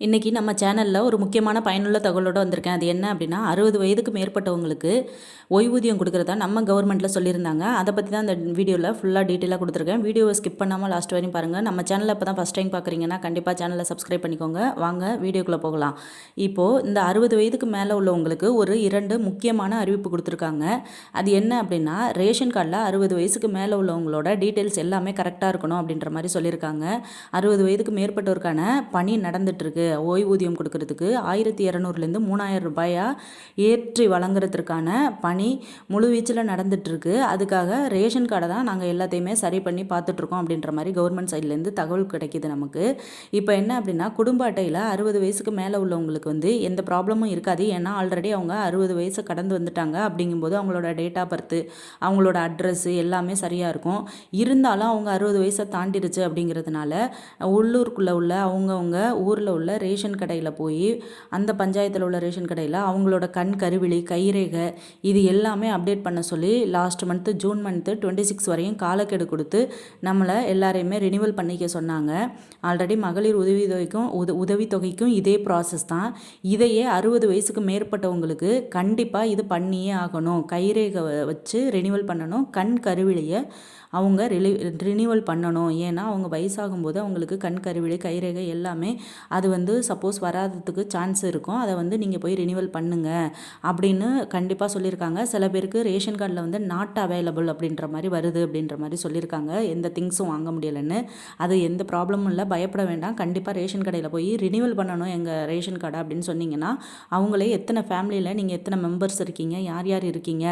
இன்றைக்கி நம்ம சேனலில் ஒரு முக்கியமான பயனுள்ள தகவலோடு வந்திருக்கேன். அது என்ன அப்படின்னா 60 வயதுக்கு மேற்பட்டவங்களுக்கு ஓய்வூதியம் கொடுக்குறதா நம்ம கவர்மெண்ட்டில் சொல்லியிருந்தாங்க. அதை பற்றி தான் இந்த வீடியோவில் ஃபுல்லாக டீட்டெயிலாக கொடுத்துருக்கேன். வீடியோவை ஸ்கிப் பண்ணாமல் லாஸ்ட் வரையும் பாருங்கள். நம்ம சேனலில் இப்போ தான் ஃபஸ்ட் டைம் பார்க்குறீங்கன்னா கண்டிப்பாக சேனலை சப்ஸ்கிரைப் பண்ணிக்கோங்க. வாங்க வீடியோக்குள்ளே போகலாம். இப்போது இந்த 60 வயதுக்கு மேலே உள்ளவங்களுக்கு ஒரு 2 முக்கியமான அறிவிப்பு கொடுத்துருக்காங்க. அது என்ன அப்படின்னா ரேஷன் கார்டில் 60 வயசுக்கு மேலே உள்ளவங்களோட டீட்டெயில்ஸ் எல்லாமே கரெக்டாக இருக்கணும் அப்படின்ற மாதிரி சொல்லியிருக்காங்க. 60 வயதுக்கு மேற்பட்டோருக்கான பணி நடந்துகிட்ருக்கு. ஓய்வூதியம் கொடுக்கறதுக்கு 1200லேருந்து 3000 ரூபாயா ஏற்றி வழங்குறதுக்கான பணி முழுவீச்சில் நடந்துகிட்ருக்கு. அதுக்காக ரேஷன் கார்டை தான் நாங்கள் எல்லாத்தையுமே சரி பண்ணி பார்த்துட்ருக்கோம் அப்படின்ற மாதிரி கவர்மெண்ட் சைட்லேருந்து தகவல் கிடைக்கிது நமக்கு. இப்போ என்ன அப்படின்னா குடும்ப அட்டையில் 60 வயசுக்கு மேலே உள்ளவங்களுக்கு எந்த ப்ராப்ளமும் இருக்காது. ஏன்னா ஆல்ரெடி அவங்க 60 வயசை கடந்து வந்துட்டாங்க. அப்படிங்கும்போது அவங்களோட டேட் ஆஃப் பர்த்து, அவங்களோட அட்ரஸ்ஸு எல்லாமே சரியாக இருக்கும். இருந்தாலும் அவங்க 60 வயசை தாண்டிடுச்சு அப்படிங்கிறதுனால உள்ளூருக்குள்ளே உள்ள அவங்கவுங்க ஊரில் உள்ள ரேஷன் கடையில் போய் அந்த பஞ்சாயத்தில் உள்ள ரேஷன் கடையில் அவங்களோட கண் கருவிழி, கைரேகை இது எல்லாமே அப்டேட் பண்ண சொல்லி லாஸ்ட் மந்த்து ஜூன் மந்த்து 26 வரையும் காலக்கெடு கொடுத்து நம்மளை எல்லாரையுமே ரினிவல் பண்ணிக்க சொன்னாங்க. ஆல்ரெடி மகளிர் உதவித்தொகைக்கும் இதே ப்ராசஸ் தான். இதையே 60 வயசுக்கு மேற்பட்டவங்களுக்கு கண்டிப்பாக இது பண்ணியே ஆகணும். கைரேகை வச்சு ரினிவல் பண்ணணும். கண் கருவிழியை அவங்க ரினிவல் பண்ணணும். ஏன்னா அவங்க வயசாகும்போது அவங்களுக்கு கண் கருவிழி, கைரேகை எல்லாமே அது சப்போஸ் வராததுக்கு சான்ஸ் இருக்கும். அதை நீங்கள் போய் ரினிவல் பண்ணுங்க அப்படின்னு கண்டிப்பாக சொல்லியிருக்காங்க. சில பேருக்கு ரேஷன் கார்டில் நாட் அவைலபிள் அப்படின்ற மாதிரி வருது அப்படின்ற மாதிரி சொல்லியிருக்காங்க. எந்த திங்ஸும் வாங்க முடியலைன்னு. அது எந்த ப்ராப்ளமும் இல்லை, பயப்பட வேண்டாம். கண்டிப்பாக ரேஷன் கடையில் போய் ரினிவல் பண்ணணும் எங்கள் ரேஷன் கார்டை அப்படின்னு சொன்னீங்கன்னா அவங்களே எத்தனை ஃபேமிலியில் நீங்கள் எத்தனை மெம்பர்ஸ் இருக்கீங்க, யார் யார் இருக்கீங்க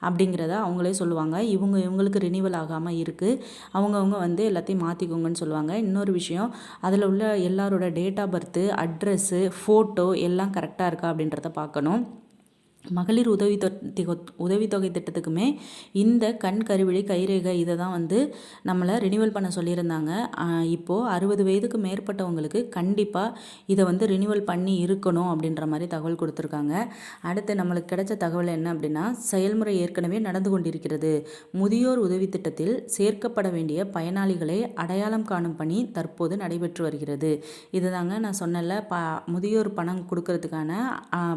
அப்படிங்கிறத அவங்களே சொல்லுவாங்க. இவங்களுக்கு ரினிவல் ஆகாமல் இருக்குது, அவங்கவுங்க எல்லாத்தையும் மாற்றிக்கோங்கன்னு சொல்லுவாங்க. இன்னொரு விஷயம், அதில் உள்ள எல்லாரோட date of birth, address, photo எல்லாம் கரெக்டாக இருக்கா அப்படின்றத பார்க்கணும். மகளிர் உதவித்தொகை திட்டத்துக்குமே இந்த கண் கருவிழி, கைரேகை இதை தான் நம்மளை ரினிவல் பண்ண சொல்லியிருந்தாங்க. இப்போது 60 வயதுக்கு மேற்பட்டவங்களுக்கு கண்டிப்பாக இதை ரினிவல் பண்ணி இருக்கணும் அப்படின்ற மாதிரி தகவல் கொடுத்துருக்காங்க. அடுத்து நம்மளுக்கு கிடைச்ச தகவல் என்ன அப்படின்னா செயல்முறை ஏற்கனவே நடந்து கொண்டிருக்கிறது. முதியோர் உதவி திட்டத்தில் சேர்க்கப்பட வேண்டிய பயனாளிகளை அடையாளம் காணும் பணி தற்போது நடைபெற்று வருகிறது. இதுதாங்க நான் சொன்னல, முதியோர் பணம் கொடுக்கறதுக்கான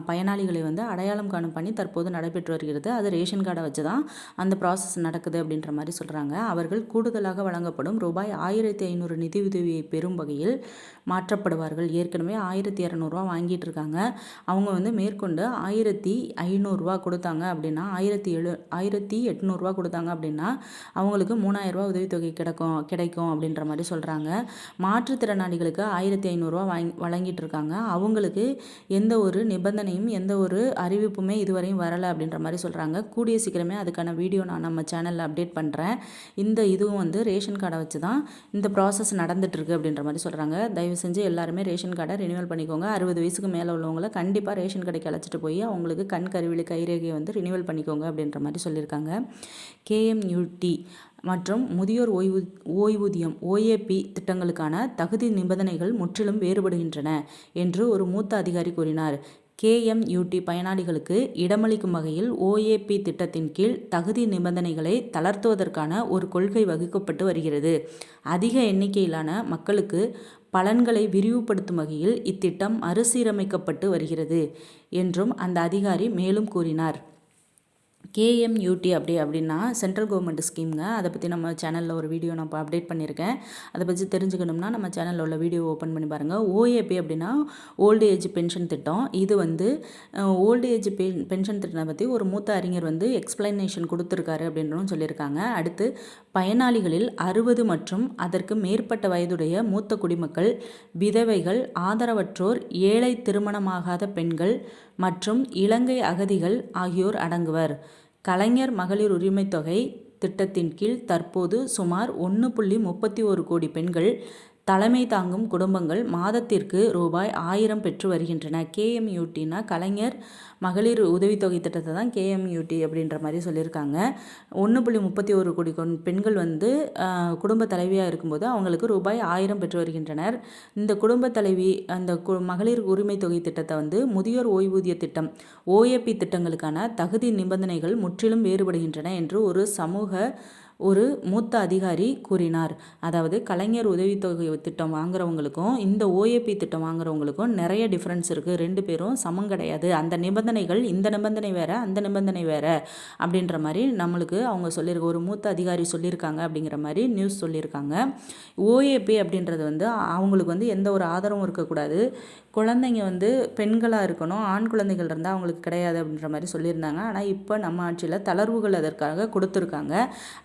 பயனாளிகளை அடையாளம் காணும் பணி தற்போது நடைபெற்று வருகிறது. அது ரேஷன் கார்டை வச்சு தான் அந்த ப்ராசஸ் நடக்குது அப்படின்ற மாதிரி சொல்கிறாங்க. அவர்கள் கூடுதலாக வழங்கப்படும் ரூபாய் 1500 நிதியுதவியை பெறும் வகையில் மாற்றப்படுவார்கள். ஏற்கனவே 1200 வாங்கிட்டு இருக்காங்க. அவங்க மேற்கொண்டு 1500 கொடுத்தாங்க அப்படின்னா 1800 கொடுத்தாங்க அப்படின்னா அவங்களுக்கு 3000 உதவித்தொகை கிடைக்கும் அப்படின்ற மாதிரி சொல்கிறாங்க. மாற்றுத்திறனாளிகளுக்கு 1500 வழங்கிட்டு இருக்காங்க. அவங்களுக்கு எந்த ஒரு நிபந்தனையும் எந்த ஒரு அறிவிப்புமே இதுவரையும் வரலை அப்படின்ற மாதிரி சொல்கிறாங்க. கூடிய சீக்கிரமே அதுக்கான வீடியோ நான் நம்ம சேனலில் அப்டேட் பண்ணுறேன். இதுவும் ரேஷன் கார்டை வச்சு தான் இந்த ப்ராசஸ் நடந்துட்டுருக்கு அப்படின்ற மாதிரி சொல்கிறாங்க. தயவு செஞ்சு எல்லாருமே ரேஷன் கார்டை ரினிவல் பண்ணிக்கோங்க. 60 வயசுக்கு மேலே உள்ளவங்களை கண்டிப்பாக ரேஷன் கடைக்கு அழைச்சிட்டு போய் அவங்களுக்கு கண் கருவிழி, கைரேகையை ரினிவல் பண்ணிக்கோங்க அப்படின்ற மாதிரி சொல்லியிருக்காங்க. KMUT மற்றும் முதியோர் ஓய்வூதியம் OAP திட்டங்களுக்கான தகுதி நிபந்தனைகள் முற்றிலும் வேறுபடுகின்றன என்று ஒரு மூத்த அதிகாரி கூறினார். KMUT பயனாளிகளுக்கு இடமளிக்கும் வகையில் OAP திட்டத்தின் கீழ் தகுதி நிபந்தனைகளை தளர்த்துவதற்கான ஒரு கொள்கை வகுக்கப்பட்டு வருகிறது. அதிக எண்ணிக்கையிலான மக்களுக்கு பலன்களை விரிவுபடுத்தும் வகையில் இத்திட்டம் மறுசீரமைக்கப்பட்டு வருகிறது என்றும் அந்த அதிகாரி மேலும் கூறினார். KMUT அப்படின்னா சென்ட்ரல் கவர்மெண்ட் ஸ்கீம்ங்க. அதை பற்றி நம்ம சேனலில் ஒரு வீடியோ நான் இப்போ அப்டேட் பண்ணியிருக்கேன். அதை பற்றி தெரிஞ்சுக்கணும்னா நம்ம சேனலில் உள்ள வீடியோ ஓப்பன் பண்ணி பாருங்கள். OAP அப்படின்னா ஓல்டு ஏஜ் பென்ஷன் திட்டம். இது ஓல்டு ஏஜ் பென்ஷன் திட்டத்தை பற்றி ஒரு மூத்த அறிஞர் எக்ஸ்பிளனேஷன் கொடுத்துருக்காரு அப்படின்னும் சொல்லியிருக்காங்க. அடுத்து பயனாளிகளில் 60 மற்றும் அதற்கு மேற்பட்ட வயதுடைய மூத்த குடிமக்கள், விதவைகள், ஆதரவற்றோர், ஏழை திருமணமாகாத பெண்கள் மற்றும் இலங்கை அகதிகள் ஆகியோர் அடங்குவர். கலைஞர் மகளிர் உரிமைத் தொகை திட்டத்தின் கீழ் தற்போது சுமார் 1.31 கோடி பெண்கள், தலைமை தாங்கும் குடும்பங்கள் மாதத்திற்கு ரூபாய் 1000 பெற்று வருகின்றன. KMUTனா கலைஞர் மகளிர் உதவித்தொகை திட்டத்தை தான் KMUT அப்படின்ற மாதிரி சொல்லியிருக்காங்க. 1.31 கோடி பெண்கள் குடும்ப தலைவியாக இருக்கும்போது அவங்களுக்கு ரூபாய் 1000 பெற்று வருகின்றனர். இந்த குடும்ப தலைவி அந்த மகளிர் உரிமை தொகை திட்டத்தை முதியோர் ஓய்வூதிய திட்டம் OAP திட்டங்களுக்கான தகுதி நிபந்தனைகள் முற்றிலும் வேறுபடுகின்றன என்று ஒரு சமூக ஒரு மூத்த அதிகாரி கூறினார். அதாவது கலைஞர் உதவித்தொகை திட்டம் வாங்குறவங்களுக்கும் இந்த ஓஏபி திட்டம் வாங்குறவங்களுக்கும் நிறைய டிஃப்ரென்ஸ் இருக்குது. 2 பேரும் சமம் கிடையாது. அந்த நிபந்தனைகள் இந்த நிபந்தனை வேறு, அந்த நிபந்தனை வேறு அப்படின்ற மாதிரி நம்மளுக்கு அவங்க சொல்லியிருக்க ஒரு மூத்த அதிகாரி சொல்லியிருக்காங்க அப்படிங்கிற மாதிரி நியூஸ் சொல்லியிருக்காங்க. ஓஏபி அப்படின்றது வந்து அவங்களுக்கு வந்து எந்த ஒரு ஆதரவும் இருக்கக்கூடாது. குழந்தைங்க வந்து பெண்களாக இருக்கணும், ஆண் குழந்தைகள் இருந்தால் அவங்களுக்கு கிடையாது அப்படின்ற மாதிரி சொல்லியிருந்தாங்க. ஆனால் இப்போ நம்ம ஆட்சியில் தளர்வுகள் அதற்காக கொடுத்துருக்காங்க.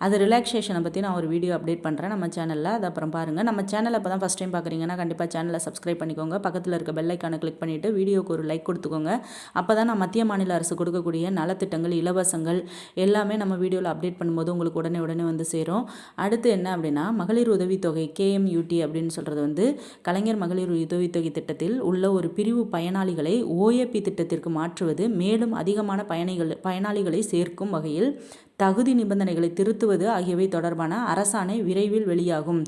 அது ரிலாக்ஸேஷனை பற்றி நான் ஒரு வீடியோ அப்டேட் பண்ணுறேன் நம்ம சேனலில். அது அப்புறம் பாருங்கள். நம்ம சேனலை இப்போ தான் ஃபஸ்ட் டைம் பார்க்குறீங்கன்னா கண்டிப்பாக சேனலை சப்ஸ்கிரைப் பண்ணிக்கோங்க. பக்கத்தில் இருக்க பெல் ஐக்கானை கிளிக் பண்ணிவிட்டு வீடியோக்கு ஒரு லைக் கொடுத்துக்கோங்க. அப்போ தான் நான் மத்திய மாநில அரசு கொடுக்கக்கூடிய நலத்திட்டங்கள், இலவசங்கள் எல்லாமே நம்ம வீடியோவில் அப்டேட் பண்ணும்போது உங்களுக்கு உடனே வந்து சேரும். அடுத்து என்ன அப்படின்னா, மகளிர் உதவித்தொகை KMUT அப்படின்னு சொல்கிறது வந்து கலைஞர் மகளிர் உதவித்தொகை திட்டத்தில் உள்ள ஒரு பிரிவு பயனாளிகளை ஓஏபி திட்டத்திற்கு மாற்றுவது, மேலும் அதிகமான பயனாளிகளை சேர்க்கும் வகையில் தகுதி நிபந்தனைகளை திருத்துவது ஆகியவை தொடர்பான அரசாணை விரைவில் வெளியாகும்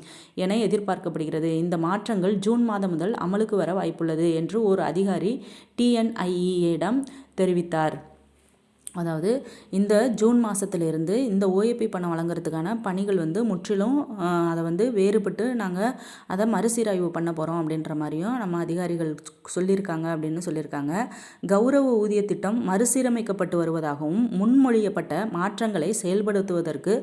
என எதிர்பார்க்கப்படுகிறது. இந்த மாற்றங்கள் ஜூன் மாதம் முதல் அமலுக்கு வர வாய்ப்புள்ளது என்று ஒரு அதிகாரி TNIE-யிடம் தெரிவித்தார். அதாவது இந்த ஜூன் மாதத்துலேருந்து இந்த ஓஏபி பணம் வழங்குறதுக்கான பணிகள் வந்து முற்றிலும் அதை வந்து வேறுபட்டு நாங்கள் அதை மறுசீராய்வு பண்ண போகிறோம் அப்படின்ற மாதிரியும் நம்ம அதிகாரிகள் சொல்லியிருக்காங்க அப்படின்னு சொல்லியிருக்காங்க. கௌரவ ஊதிய திட்டம் மறுசீரமைக்கப்பட்டு வருவதாகவும் முன்மொழியப்பட்ட மாற்றங்களை செயல்படுத்துவதற்கு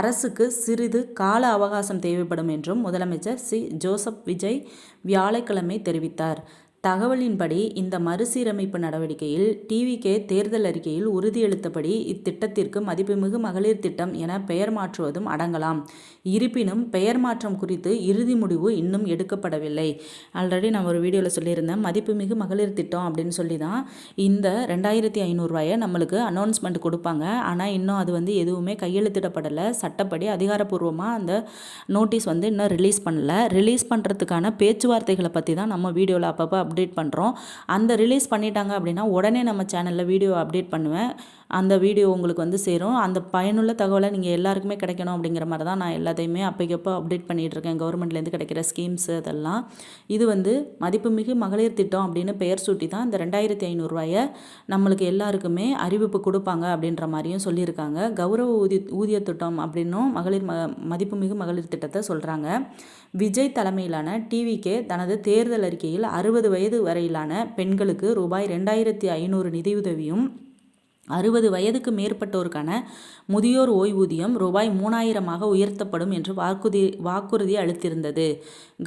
அரசுக்கு சிறிது கால அவகாசம் தேவைப்படும் என்றும் முதலமைச்சர் ஜோசப் விஜய் வியாழக்கிழமை தெரிவித்தார். தகவலின்படி இந்த மறுசீரமைப்பு நடவடிக்கையில் டிவிகே தேர்தல் அறிக்கையில் உறுதியளித்தபடி இத்திட்டத்திற்கு மதிப்புமிகு மகளிர் திட்டம் என பெயர் மாற்றுவதும் அடங்கலாம். இருப்பினும் பெயர் மாற்றம் குறித்து இறுதி முடிவு இன்னும் எடுக்கப்படவில்லை. ஆல்ரெடி நான் ஒரு வீடியோவில் சொல்லியிருந்தேன், மதிப்புமிகு மகளிர் திட்டம் அப்படின்னு சொல்லி தான் இந்த 2500 ரூபாயை நம்மளுக்கு அனௌன்ஸ்மெண்ட் கொடுப்பாங்க. ஆனால் இன்னும் அது வந்து எதுவுமே கையெழுத்திடப்படலை. சட்டப்படி அதிகாரப்பூர்வமாக அந்த நோட்டீஸ் வந்து இன்னும் ரிலீஸ் பண்ணல. ரிலீஸ் பண்ணுறதுக்கான பேச்சுவார்த்தைகளை பற்றி தான் நம்ம வீடியோவில் அப்பப்போ அப்டேட் பண்ணுறோம். அந்த ரிலீஸ் பண்ணிட்டாங்க அப்படின்னா உடனே நம்ம சேனலில் வீடியோ அப்டேட் பண்ணுவேன். அந்த வீடியோ உங்களுக்கு வந்து சேரும். அந்த பயனுள்ள தகவலை நீங்கள் எல்லாருக்குமே கிடைக்கணும் அப்படிங்கிற மாதிரி தான் நான் எல்லாத்தையுமே அப்போக்கப்போ அப்டேட் பண்ணிகிட்ருக்கேன். கவர்மெண்ட்லேருந்து கிடைக்கிற ஸ்கீம்ஸு அதெல்லாம். இது வந்து மதிப்புமிகு மகளிர் திட்டம் அப்படின்னு பெயர் சூட்டி தான் இந்த 2500 ரூபாயை நம்மளுக்கு எல்லாருக்குமே அறிவிப்பு கொடுப்பாங்க அப்படின்ற மாதிரியும் சொல்லியிருக்காங்க. கௌரவ ஊதிய திட்டம் அப்படின்னும் மதிப்புமிகு மகளிர் திட்டத்தை சொல்கிறாங்க. விஜய் தலைமையிலான டிவிகே தனது தேர்தல் அறிக்கையில் 60 வயது வரையிலான பெண்களுக்கு ரூபாய் 2500 நிதியுதவியும், 60 வயதுக்கு மேற்பட்டோருக்கான முதியோர் ஓய்வூதியம் ரூபாய் 3000 உயர்த்தப்படும் என்று வாக்குறுதி அளித்திருந்தது.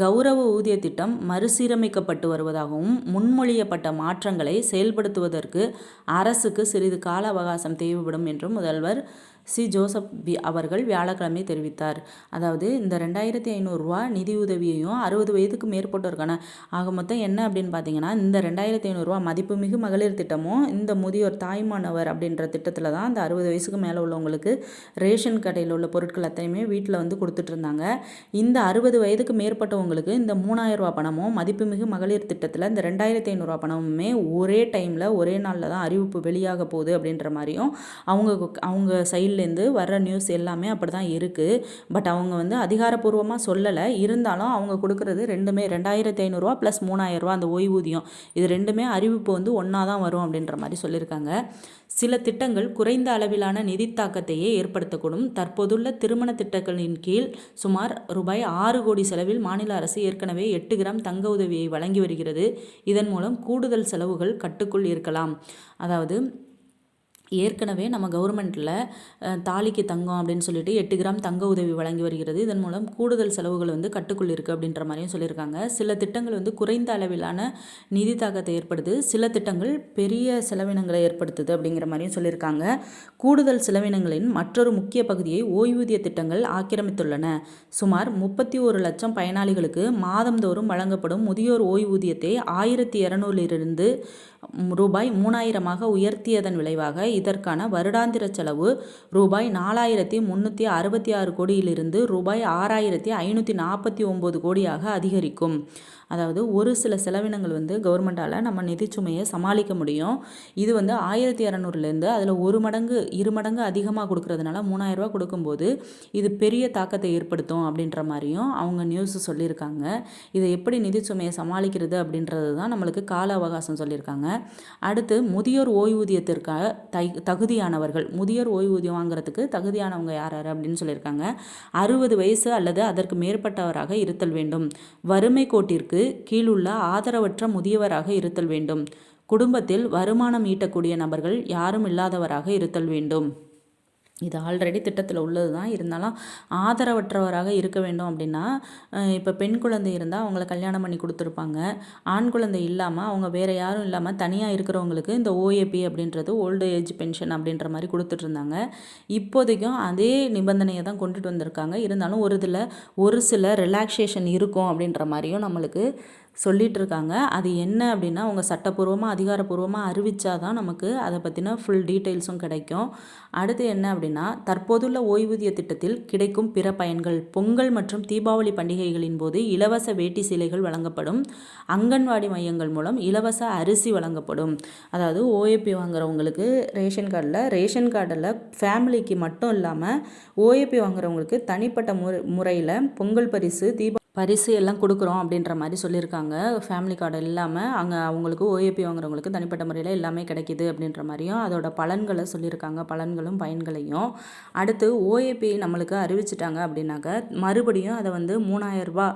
கௌரவ ஊதிய திட்டம் மறுசீரமைக்கப்பட்டு வருவதாகவும் முன்மொழியப்பட்ட மாற்றங்களை செயல்படுத்துவதற்கு அரசுக்கு சிறிது கால அவகாசம் தேவைப்படும் என்றும் முதல்வர் ஜோசப் அவர்கள் வியாழக்கிழமை தெரிவித்தார். அதாவது இந்த 2500 ரூபா நிதியுதவியையும் 60 வயதுக்கு மேற்பட்டோருக்கான ஆக மொத்தம் என்ன அப்படின்னு பார்த்தீங்கன்னா, இந்த 2500 ரூபா மதிப்புமிகு மகளிர் திட்டமும் இந்த முதியோர் தாய்மானவர் அப்படின்ற திட்டத்தில் தான் அந்த 60 வயசுக்கு மேலே உள்ளவங்களுக்கு ரேஷன் கடையில் உள்ள பொருட்கள் அத்தனையுமே வீட்டில் வந்து கொடுத்துட்டு இருந்தாங்க. இந்த 60 வயதுக்கு மேற்பட்டவங்களுக்கு இந்த 3000 ரூபா பணமும் மதிப்புமிகு மகளிர் திட்டத்தில் இந்த 2500 ரூபா பணமுமே ஒரே டைமில் ஒரே நாளில் தான் அறிவிப்பு வெளியாக போகுது அப்படின்ற மாதிரியும் அவங்க சைட்லேருந்து வர்ற நியூஸ் எல்லாமே அப்படி தான் இருக்குது. பட் அவங்க வந்து அதிகாரப்பூர்வமாக சொல்லலை. இருந்தாலும் அவங்க கொடுக்குறது ரெண்டுமே 2500 ரூபா ப்ளஸ் 3000 ரூபா அந்த ஓய்வூதியம், இது ரெண்டுமே அறிவிப்பு வந்து ஒன்றா தான் வரும் அப்படின்ற மாதிரி சொல்லியிருக்காங்க. சில திட்டங்கள் குறைந்த அளவிலான நிதி தாக்கத்தையே ஏற்படுத்தக்கூடும். தற்போதுள்ள திருமண திட்டங்களின் கீழ் சுமார் ரூபாய் 6 கோடி செலவில் மாநில அரசு ஏற்கனவே 8 கிராம் தங்க உதவியை வழங்கி வருகிறது. இதன் மூலம் கூடுதல் செலவுகள் கட்டுக்குள் இருக்கலாம். அதாவது ஏற்கனவே நம்ம கவர்மெண்ட்டில் தாலிக்கு தங்கம் அப்படின்னு சொல்லிட்டு 8 கிராம் தங்க உதவி வழங்கி வருகிறது. இதன் மூலம் கூடுதல் செலவுகள் வந்து கட்டுக்குள் இருக்குது அப்படின்ற மாதிரியும் சொல்லியிருக்காங்க. சில திட்டங்கள் வந்து குறைந்த அளவிலான நிதி தாக்கத்தை ஏற்படுது, சில திட்டங்கள் பெரிய செலவினங்களை ஏற்படுத்துது அப்படிங்கிற மாதிரியும் சொல்லியிருக்காங்க. கூடுதல் செலவினங்களின் மற்றொரு முக்கிய பகுதியை ஓய்வூதிய திட்டங்கள் ஆக்கிரமித்துள்ளன. சுமார் 31 லட்சம் பயனாளிகளுக்கு மாதந்தோறும் வழங்கப்படும் முதியோர் ஓய்வூதியத்தை 1200 ரூபாய் 3000 உயர்த்தியதன் விளைவாக இதற்கான வருடாந்திர செலவு ரூபாய் 4366 கோடியிலிருந்து ரூபாய் 6549 கோடியாக அதிகரிக்கும். அதாவது ஒரு சில செலவினங்கள் வந்து கவர்மெண்ட்டால் நம்ம நிதிச்சுமையை சமாளிக்க முடியும். இது வந்து 1200லேருந்து அதில் 1 மடங்கு 2 மடங்கு அதிகமாக கொடுக்கறதுனால 3000 ரூபா கொடுக்கும்போது இது பெரிய தாக்கத்தை ஏற்படுத்தும் அப்படின்ற மாதிரியும் அவங்க நியூஸ் சொல்லியிருக்காங்க. இதை எப்படி நிதிச்சுமையை சமாளிக்கிறது அப்படின்றது தான் நம்மளுக்கு கால அவகாசம் சொல்லியிருக்காங்க. அடுத்து முதியோர் ஓய்வூதியத்திற்காக தகுதியானவர்கள், முதியோர் ஓய்வூதியம் வாங்குறதுக்கு தகுதியானவங்க யார் யார் அப்படின்னு சொல்லியிருக்காங்க. 60 வயசு அல்லது அதற்கு மேற்பட்டவராக இருத்தல் வேண்டும். வறுமை கோட்டிற்கு கீழுள்ள ஆதரவற்ற முதியவராக இருத்தல் வேண்டும். குடும்பத்தில் வருமானம் ஈட்டக்கூடிய நபர்கள் யாரும் இல்லாதவராக இருத்தல் வேண்டும். இது ஆல்ரெடி திட்டத்தில் உள்ளது தான். இருந்தாலும் ஆதரவற்றவராக இருக்க வேண்டும் அப்படின்னா, இப்போ பெண் குழந்தை இருந்தால் அவங்கள கல்யாணம் பண்ணி கொடுத்துருப்பாங்க. ஆண் குழந்தை இல்லாமல் அவங்க வேறு யாரும் இல்லாமல் தனியாக இருக்கிறவங்களுக்கு இந்த ஓஏபி அப்படின்றது ஓல்டு ஏஜ் பென்ஷன் அப்படின்ற மாதிரி கொடுத்துட்ருந்தாங்க. இப்போதைக்கும் அதே நிபந்தனையை தான் கொண்டுட்டு வந்திருக்காங்க. இருந்தாலும் ஒரு சில ரிலாக்ஸேஷன் இருக்கும் அப்படின்ற மாதிரியும் நம்மளுக்கு சொல்லிகிட்டு இருக்காங்க. அது என்ன அப்படின்னா அவங்க சட்டப்பூர்வமாக அதிகாரப்பூர்வமாக அறிவித்தா தான் நமக்கு அதை பற்றின ஃபுல் டீட்டெயில்ஸும் கிடைக்கும். அடுத்து என்ன அப்படின்னா, தற்போதுள்ள ஓய்வூதிய திட்டத்தில் கிடைக்கும் பிற பயன்கள். பொங்கல் மற்றும் தீபாவளி பண்டிகைகளின் போது இலவச வேட்டி சேலைகள் வழங்கப்படும். அங்கன்வாடி மையங்கள் மூலம் இலவச அரிசி வழங்கப்படும். அதாவது ஓஏபி வாங்குறவங்களுக்கு ரேஷன் கார்டில் ஃபேமிலிக்கு மட்டும் இல்லாமல் ஓஏபி வாங்குறவங்களுக்கு தனிப்பட்ட முறையில் பொங்கல் பரிசு எல்லாம் கொடுக்குறோம் அப்படின்ற மாதிரி சொல்லியிருக்காங்க. ஃபேமிலி கார்டு இல்லாமல் அவங்களுக்கு ஓஏபி வாங்குறவங்களுக்கு தனிப்பட்ட முறையில் எல்லாமே கிடைக்கிது அப்படின்ற மாதிரியும் அதோட பலன்களை சொல்லியிருக்காங்க, பலன்களும் பயன்களையும். அடுத்து ஓஏபி நம்மளுக்கு அறிவிச்சிட்டாங்க அப்படின்னாக்க மறுபடியும் அதை வந்து 3000 ரூபா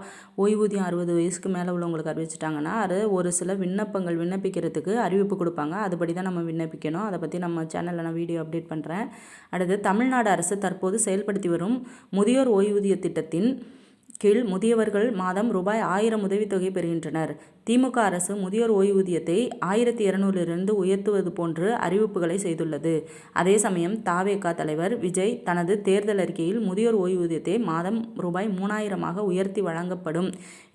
ஓய்வூதியம் 60 வயசுக்கு மேலே உள்ளவங்களுக்கு அறிவிச்சிட்டாங்கன்னா அது ஒரு சில விண்ணப்பிக்கிறதுக்கு அறிவிப்பு கொடுப்பாங்க. அதுபடி தான் நம்ம விண்ணப்பிக்கணும். அதை பற்றி நம்ம சேனலில் நான் வீடியோ அப்டேட் பண்ணுறேன். அடுத்து தமிழ்நாடு அரசு தற்போது செயல்படுத்தி வரும் முதியோர் ஓய்வூதிய திட்டத்தின் கீழ் முதியவர்கள் மாதம் ரூபாய் 1000 உதவித்தொகை பெறுகின்றனர். திமுக அரசு முதியோர் ஓய்வூதியத்தை 1200 உயர்த்துவது போன்று அறிவிப்புகளை செய்துள்ளது. அதே சமயம் தவேக தலைவர் விஜய் தனது தேர்தல் அறிக்கையில் முதியோர் ஓய்வூதியத்தை மாதம் ரூபாய் 3000 உயர்த்தி வழங்கப்படும்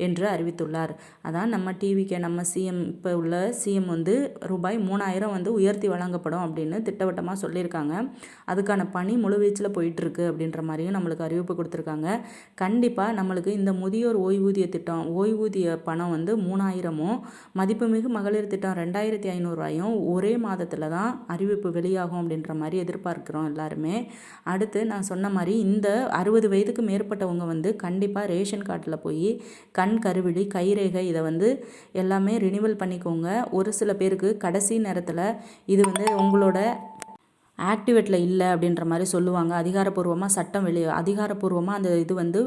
என்று அறிவித்துள்ளார். அதான் நம்ம நம்ம சிஎம் இப்போ உள்ள சிஎம் வந்து ரூபாய் 3000 உயர்த்தி வழங்கப்படும் அப்படின்னு திட்டவட்டமாக சொல்லியிருக்காங்க. அதுக்கான பணி முழுவீச்சில் போயிட்டுருக்கு அப்படின்ற மாதிரியும் நம்மளுக்கு அறிவிப்பு கொடுத்துருக்காங்க. கண்டிப்பாக நம்மளுக்கு இந்த முதியோர் ஓய்வூதிய திட்டம் ஓய்வூதிய பணம் வந்து 3000 மதிப்புமிகு மகளிர் திட்டம் 2500 ஒரே மாதத்தில் தான் அறிவிப்பு வெளியாகும் அப்படின்ற மாதிரி எதிர்பார்க்குறோம் எல்லாருமே. அடுத்து நான் சொன்ன மாதிரி இந்த 60 வயதுக்கு மேற்பட்டவங்க வந்து கண்டிப்பாக ரேஷன் கார்டில் போய் கண் கருவிழி கைரேகை இதை வந்து எல்லாமே ரினிவல் பண்ணிக்கோங்க. ஒரு சில பேருக்கு கடைசி நேரத்தில் இது வந்து உங்களோட ஆக்டிவேட்டில் இல்லை அப்படின்ற மாதிரி சொல்லுவாங்க. அதிகாரப்பூர்வமாக அந்த இது வந்து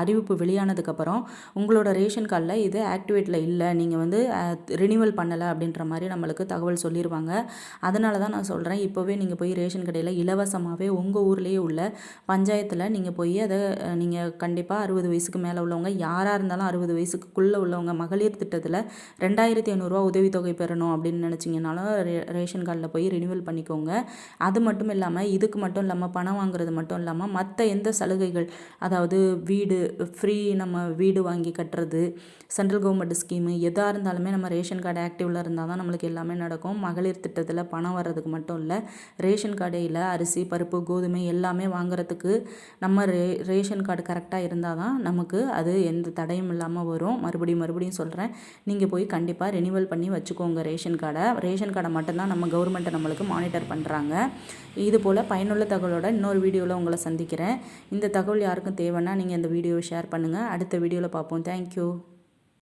அறிவிப்பு வெளியானதுக்கப்புறம் உங்களோட ரேஷன் கார்டில் இது ஆக்டிவேட்டில் இல்லை, நீங்கள் வந்து ரினிவல் பண்ணலை அப்படின்ற மாதிரி நம்மளுக்கு தகவல் சொல்லிடுவாங்க. அதனால தான் நான் சொல்கிறேன், இப்போவே நீங்கள் போய் ரேஷன் கடையில் இலவசமாகவே உங்கள் ஊர்லேயே உள்ள பஞ்சாயத்தில் நீங்கள் போய் அதை நீங்கள் கண்டிப்பாக 60 வயசுக்கு மேலே உள்ளவங்க யாராக இருந்தாலும் 60 வயசுக்குள்ளே உள்ளவங்க மகளிர் திட்டத்தில் 2500 உதவித்தொகை பெறணும் அப்படின்னு நினச்சிங்கனாலும் ரேஷன் கார்டில் போய் ரினிவல் பண்ணிக்கோங்க. அது மட்டும் இல்லாமல் இதுக்கு மட்டும் இல்லாமல் பணம் வாங்குறது மட்டும் இல்லாமல் மற்ற எந்த சலுகைகள், அதாவது வீடு ஃப்ரீ, நம்ம வீடு வாங்கி கட்டுறது, சென்ட்ரல் கவர்மெண்ட் ஸ்கீமு எதாக இருந்தாலுமே நம்ம ரேஷன் கார்டு ஆக்டிவில் இருந்தால் தான் நம்மளுக்கு எல்லாமே நடக்கும். மகளிர் திட்டத்தில் பணம் வர்றதுக்கு மட்டும் இல்லை, ரேஷன் கடையில் அரிசி பருப்பு கோதுமை எல்லாமே வாங்குறதுக்கு நம்ம ரேஷன் கார்டு கரெக்டாக இருந்தால் தான் நமக்கு அது எந்த தடையும் இல்லாமல் வரும். மறுபடியும் சொல்கிறேன், நீங்கள் போய் கண்டிப்பாக ரினிவல் பண்ணி வச்சுக்கோங்க ரேஷன் கார்டை மட்டும்தான் நம்ம கவர்மெண்ட்டை நம்மளுக்கு மானிட்டர் பண்ணுறாங்க. இது போல் பயனுள்ள தகவலோட இன்னொரு வீடியோவில் உங்களை சந்திக்கிறேன். இந்த தகவல் யாருக்கும் தேவைன்னா நீங்கள் இந்த வீடியோவை ஷேர் பண்ணுங்கள். அடுத்த வீடியோவில் பார்ப்போம். தேங்க்யூ.